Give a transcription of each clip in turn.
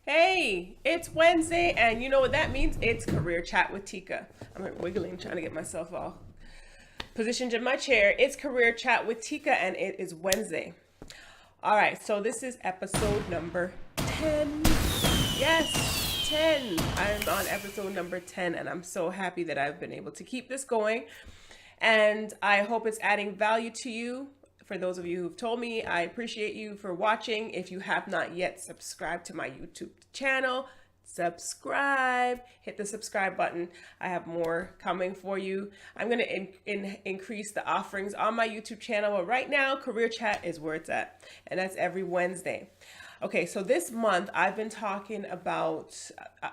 Hey, it's Wednesday, and you know what that means? It's Career Chat with Tika. I'm like wiggling, trying to get myself all positioned in my chair. It's Career Chat with Tika, and it is Wednesday. All right, so this is episode number 10. Yes, 10. I'm on episode number 10, and I'm so happy that I've been able to keep this going. And I hope it's adding value to you. For those of you who've told me, I appreciate you for watching. If you have not yet subscribed to my YouTube channel, subscribe, hit the subscribe button. I have more coming for you. I'm going to increase the offerings on my YouTube channel, but right now Career Chat is where it's at, and that's every Wednesday. Okay, so this month I've been talking about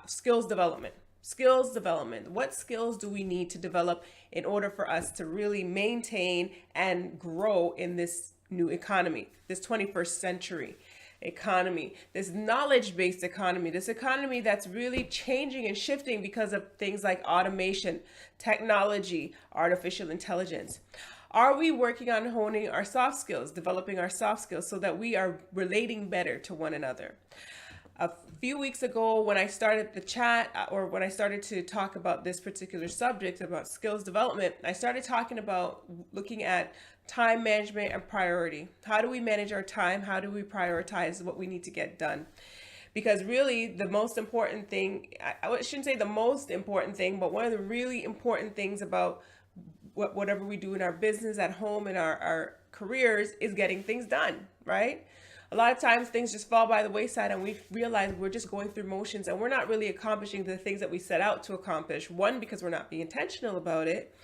skills development. Skills development. What skills do we need to develop in order for us to really maintain and grow in this new economy, this 21st century economy, this knowledge-based economy, this economy that's really changing and shifting because of things like automation, technology, artificial intelligence? Are we working on honing our soft skills, developing our soft skills so that we are relating better to one another? A few weeks ago, when I started the chat, or when I started to talk about this particular subject about skills development, I started talking about looking at time management and priority. How do we manage our time? How do we prioritize what we need to get done? Because really the most important thing, I shouldn't say the most important thing, but one of the really important things about whatever we do in our business, at home, in our careers, is getting things done, right? A lot of times things just fall by the wayside and we realize we're just going through motions and we're not really accomplishing the things that we set out to accomplish. One, because we're not being intentional about it.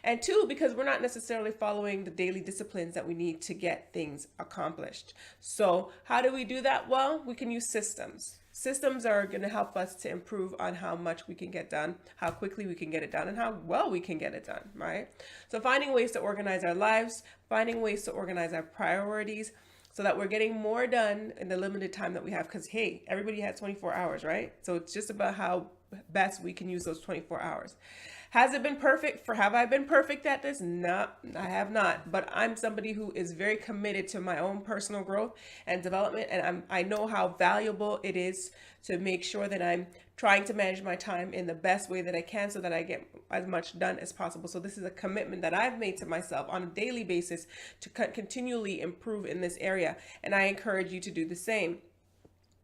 And two, because we're not necessarily following the daily disciplines that we need to get things accomplished. So how do we do that? Well, we can use systems. Systems are going to help us to improve on how much we can get done, how quickly we can get it done, and how well we can get it done, right? So finding ways to organize our lives, finding ways to organize our priorities, so that we're getting more done in the limited time that we have. Because, hey, everybody has 24 hours, right? So it's just about how best we can use those 24 hours. Has it been perfect? Have I been perfect at this? No, I have not. But I'm somebody who is very committed to my own personal growth and development. And I know how valuable it is to make sure that I'm trying to manage my time in the best way that I can so that I get as much done as possible. So this is a commitment that I've made to myself on a daily basis to continually improve in this area. And I encourage you to do the same.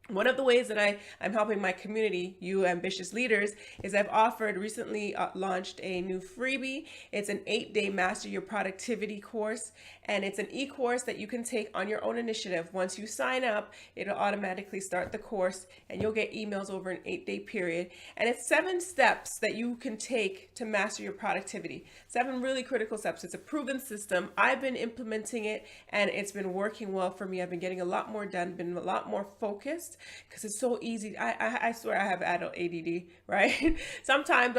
One of the ways that I'm helping my community, you ambitious leaders, is I've recently launched a new freebie. It's an 8-day Master Your Productivity course, and it's an e-course that you can take on your own initiative. Once you sign up, it'll automatically start the course, and you'll get emails over an 8-day period. And it's 7 steps that you can take to master your productivity. 7 really critical steps. It's a proven system. I've been implementing it, and it's been working well for me. I've been getting a lot more done, been a lot more focused, because it's so easy. I swear I have adult ADD, right? Sometimes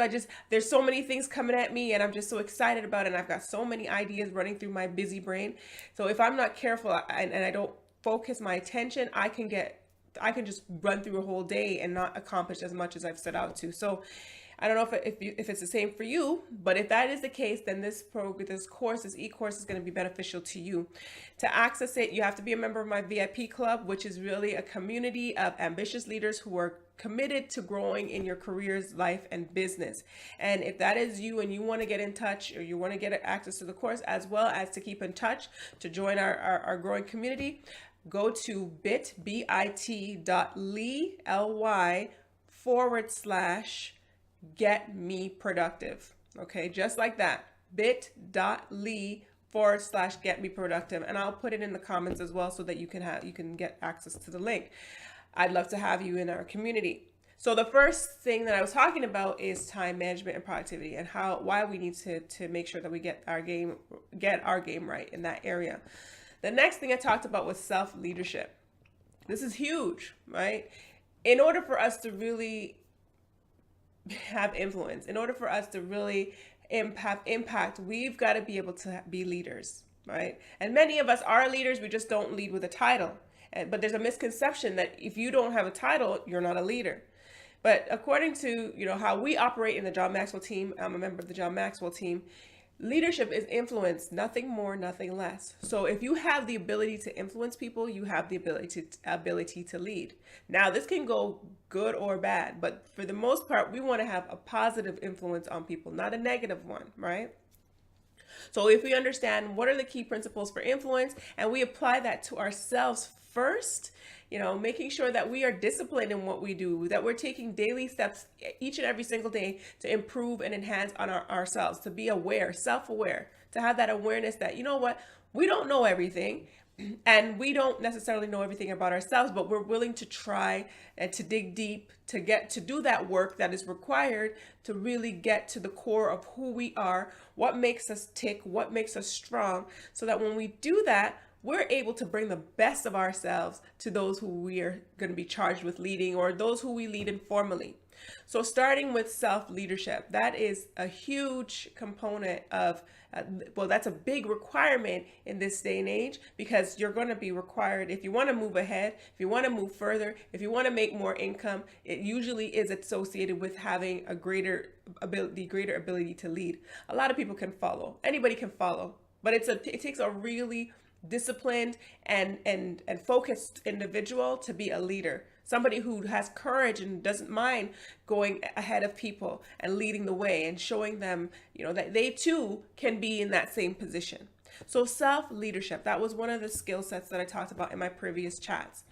there's so many things coming at me and I'm just so excited about it. And I've got so many ideas running through my busy brain. So if I'm not careful and I don't focus my attention, I can just run through a whole day and not accomplish as much as I've set out to. So I don't know if it's the same for you, but if that is the case, then this e-course is going to be beneficial to you. To access it, you have to be a member of my VIP club, which is really a community of ambitious leaders who are committed to growing in your careers, life, and business. And if that is you and you want to get in touch or you want to get access to the course as well as to keep in touch to join our growing community, go to bit.ly/get me productive. Okay, just like that. bit.ly/get me productive, and I'll put it in the comments as well so that you can get access to the link. I'd love to have you in our community. So the first thing that I was talking about is time management and productivity, and why we need to make sure that we get our game right in that area. The next thing I talked about was self-leadership. This is huge, right? In order for us to really have influence, in order for us to really have impact, we've got to be able to be leaders, right? And many of us are leaders, we just don't lead with a title. But there's a misconception that if you don't have a title, you're not a leader. But according to how we operate in the John Maxwell team, I'm a member of the John Maxwell team, Leadership is influence, nothing more, nothing less. So if you have the ability to influence people, you have the ability to lead. Now, this can go good or bad, but for the most part, we want to have a positive influence on people, not a negative one, right? So if we understand what are the key principles for influence and we apply that to ourselves first, making sure that we are disciplined in what we do, that we're taking daily steps each and every single day to improve and enhance on ourselves, to be aware, self-aware, to have that awareness that, you know what, we don't know everything. And we don't necessarily know everything about ourselves, but we're willing to try and to dig deep, to do that work that is required to really get to the core of who we are, what makes us tick, what makes us strong, so that when we do that, we're able to bring the best of ourselves to those who we are going to be charged with leading, or those who we lead informally. So starting with self-leadership, that is a huge component of, that's a big requirement in this day and age, because you're going to be required, if you want to move ahead, if you want to move further, if you want to make more income, it usually is associated with having a greater ability to lead. A lot of people can follow. Anybody can follow, but it takes a really disciplined and focused individual to be a leader. Somebody who has courage and doesn't mind going ahead of people and leading the way and showing them, that they too can be in that same position. So self-leadership, that was one of the skill sets that I talked about in my previous chats.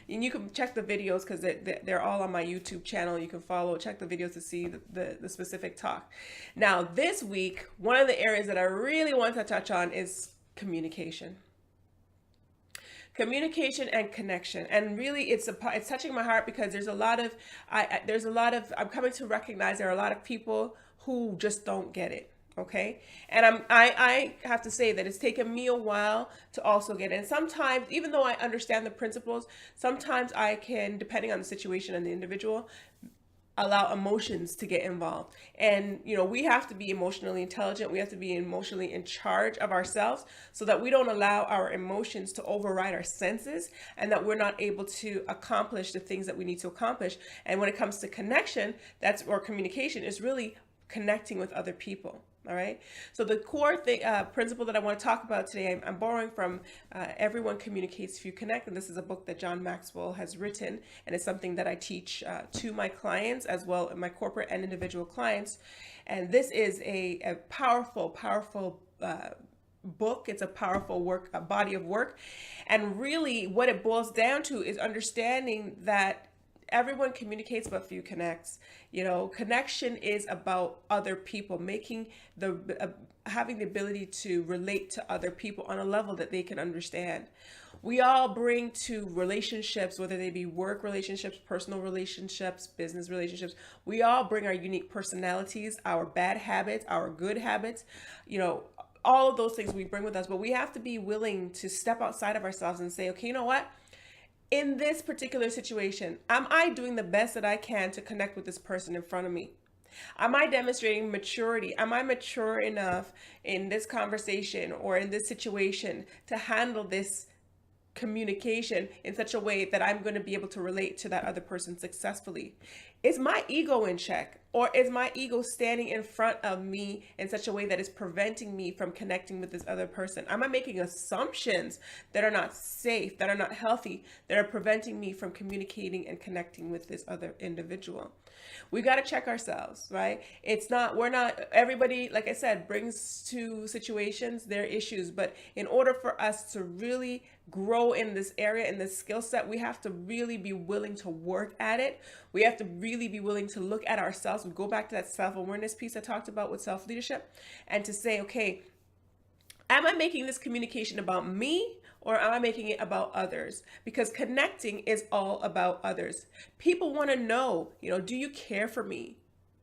And you can check the videos because they're all on my YouTube channel. You can check the videos to see the specific talk. Now, this week, one of the areas that I really want to touch on is communication. Communication and connection, and really it's touching my heart, because there's a lot of I'm coming to recognize there are a lot of people who just don't get it. Okay, and I have to say that it's taken me a while to also get it. And sometimes, even though I understand the principles, sometimes I can, depending on the situation and the individual, allow emotions to get involved. And, we have to be emotionally intelligent. We have to be emotionally in charge of ourselves, so that we don't allow our emotions to override our senses, and that we're not able to accomplish the things that we need to accomplish. And when it comes to connection, or communication, is really connecting with other people. All right. So the core principle that I want to talk about today, I'm borrowing from Everyone Communicates If You Connect. And this is a book that John Maxwell has written. And it's something that I teach to my clients, as well as my corporate and individual clients. And this is a powerful, powerful book. It's a powerful work, a body of work. And really what it boils down to is understanding that everyone communicates, but few connects. Connection is about other people, having the ability to relate to other people on a level that they can understand. We all bring to relationships, whether they be work relationships, personal relationships, business relationships, we all bring our unique personalities, our bad habits, our good habits, all of those things we bring with us. But we have to be willing to step outside of ourselves and say, okay, you know what? In this particular situation, am I doing the best that I can to connect with this person in front of me? Am I demonstrating maturity? Am I mature enough in this conversation or in this situation to handle this communication in such a way that I'm going to be able to relate to that other person successfully? Is my ego in check, or is my ego standing in front of me in such a way that is preventing me from connecting with this other person? Am I making assumptions that are not safe, that are not healthy, that are preventing me from communicating and connecting with this other individual? We got to check ourselves, right? Everybody, like I said, brings to situations their issues, but in order for us to really grow in this area, in this skill set, we have to really be willing to work at it. We have to really be willing to look at ourselves. We go back to that self-awareness piece I talked about with self-leadership, and to say, okay, am I making this communication about me, or am I making it about others? Because connecting is all about others. People want to know, do you care for me?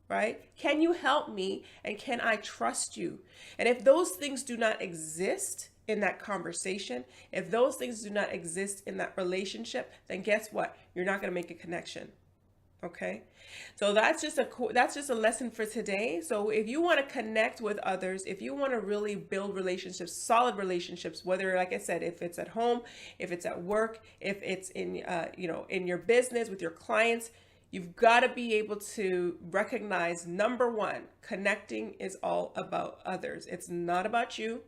Right? Can you help me? And can I trust you? And if those things do not exist in that conversation, if those things do not exist in that relationship, then guess what? You're not going to make a connection. Okay, so that's just a lesson for today. So if you want to connect with others, if you want to really build relationships, solid relationships, whether, like I said, if it's at home, if it's at work, if it's in in your business with your clients, You've got to be able to recognize, number one, connecting is all about others. It's not about you.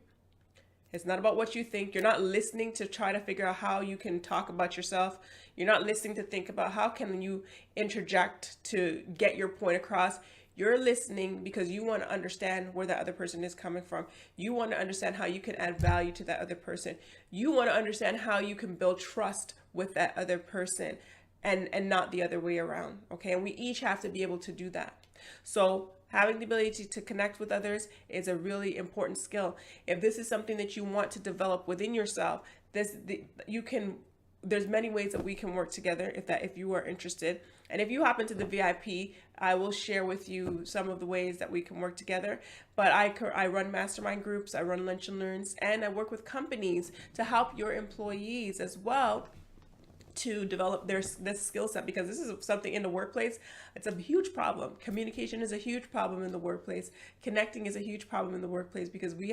It's not about what you think. You're not listening to try to figure out how you can talk about yourself. You're not listening to think about how can you interject to get your point across. You're listening because you want to understand where that other person is coming from. You want to understand how you can add value to that other person. You want to understand how you can build trust with that other person and not the other way around. Okay. And we each have to be able to do that. So having the ability to connect with others is a really important skill. If this is something that you want to develop within yourself, there's many ways that we can work together if you are interested. And if you happen to the VIP, I will share with you some of the ways that we can work together. But I run mastermind groups, I run lunch and learns, and I work with companies to help your employees as well to develop this skill set, because this is something in the workplace. It's a huge problem. Communication is a huge problem in the workplace. Connecting is a huge problem in the workplace because we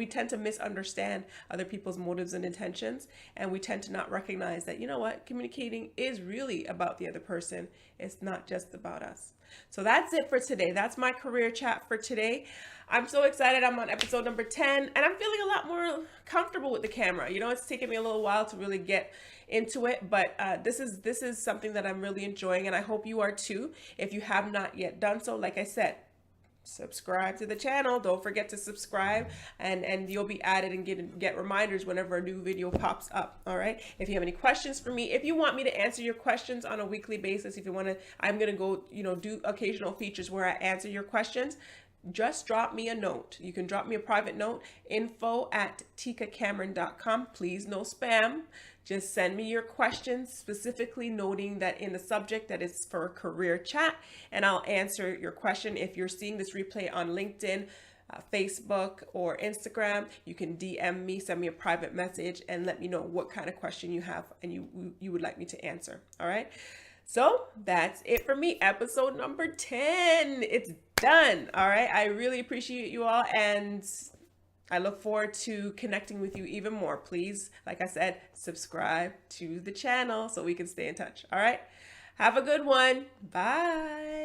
tend to misunderstand other people's motives and intentions, and we tend to not recognize that, you know what, communicating is really about the other person. It's not just about us. So that's it for today. That's my career chat for today. I'm so excited. I'm on episode number 10 and I'm feeling a lot more comfortable with the camera. You know, it's taken me a little while to really get into it, but this is something that I'm really enjoying, and I hope you are too. If you have not yet done so, like I said, subscribe to the channel. Don't forget to subscribe, and you'll be added and get reminders whenever a new video pops up. All right. If you have any questions for me, if you want me to answer your questions on a weekly basis, if you want to, I'm going to go, do occasional features where I answer your questions. Just drop me a note. You can drop me a private note, info@tikacameron.com. Please, no spam. Just send me your questions, specifically noting that in the subject that is for a career chat, and I'll answer your question. If you're seeing this replay on LinkedIn, Facebook, or Instagram, you can DM me, send me a private message, and let me know what kind of question you have and you would like me to answer. All right. So that's it for me. Episode number 10. It's done. All right. I really appreciate you all, and I look forward to connecting with you even more. Please, like I said, subscribe to the channel so we can stay in touch. All right. Have a good one. Bye.